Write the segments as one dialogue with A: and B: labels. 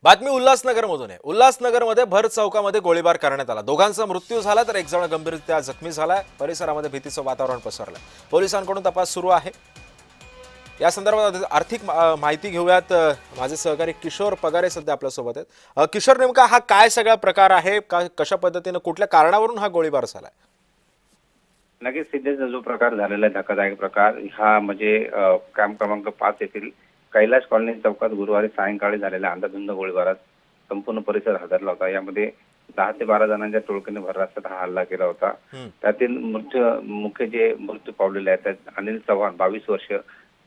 A: बातमी उल्हासनगरमधून आहे। उल्हासनगरमध्ये भर चौकामध्ये गोळीबार करण्यात आला। दोघांचा मृत्यू झाला तर एक जण गंभीररित्या जखमी झालाय। परिसरामध्ये भीतीचं वातावरण पसरलंय। पोलिसांकडून तपास सुरू आहे। या संदर्भात आर्थिक माहिती घेऊयात। माझे सहकारी किशोर पगारे सध्या आपल्या सोबत आहेत। किशोर, नेमका हा काय सगळा प्रकार आहे? कशा पद्धतीने कुठल्या कारणावरून हा गोळीबार झालाय?
B: नक्कीच सिद्धेचा जो प्रकार झालेला आहे, धक्कादायक प्रकार हा म्हणजे कॅम्प क्रमांक 5 येथील कैलाश कॉलनी चौकात गुरुवारी सायंकाळी झालेल्या अंधाधुंद गोळीबारात संपूर्ण परिसर हादरला होता। यामध्ये 10 ते 12 जणांच्या टोळकीने भरराष्ट्रात हा हल्ला केला होता। त्यातील मुख्य जे मृत्यू पावलेले आहेत त्यात अनिल चव्हाण 22 वर्ष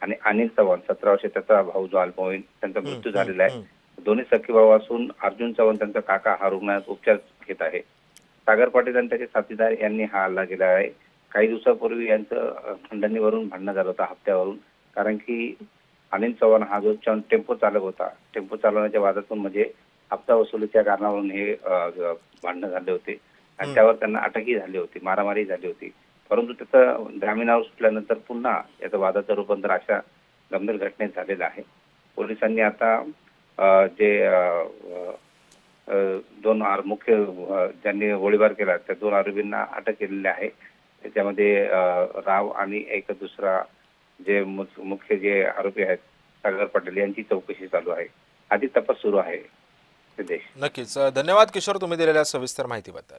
B: आणि अनिल चव्हाण 17 वर्ष, त्याचा भाऊ जो अल्पवयीन, त्यांचा मृत्यू झालेला आहे। दोन्ही सख्खे भाऊ असून अर्जुन चव्हाण त्यांचा काका हा रुग्णालयात उपचार घेत आहे। सागर पाटील आणि त्याचे साथीदार यांनी हा हल्ला केला आहे। काही दिवसापूर्वी यांचं खंडणीवरून भांडण झालं होतं, हप्त्यावरून। कारण की अनिल चव्हाण हा जो टेम्पो चालक होता, टेम्पो चालवण्याच्या वादातून म्हणजे हप्ता वसुलीच्या कारणावरून हे भांडणं झाले होते आणि त्यावर त्यांना अटकही झाली होती, मारामारी झाली होती। परंतु त्याचं जामिनावर सुटल्यानंतर पुन्हा याचं वादाचं रूपांतर अशा गंभीर घटनेत झालेलं आहे। पोलिसांनी आता जे दोन मुख्य ज्यांनी गोळीबार केला त्या दोन आरोपींना अटक केलेली आहे। त्याच्यामध्ये राव आणि एक दुसरा जे मुख्य जे आरोपी आहेत सागर पाटील यांची चौकशी चालू आहे। आधी तपास सुरू आहे। सिद्धेश,
A: नक्कीच धन्यवाद किशोर, तुम्ही दिलेल्या सविस्तर माहितीबद्दल।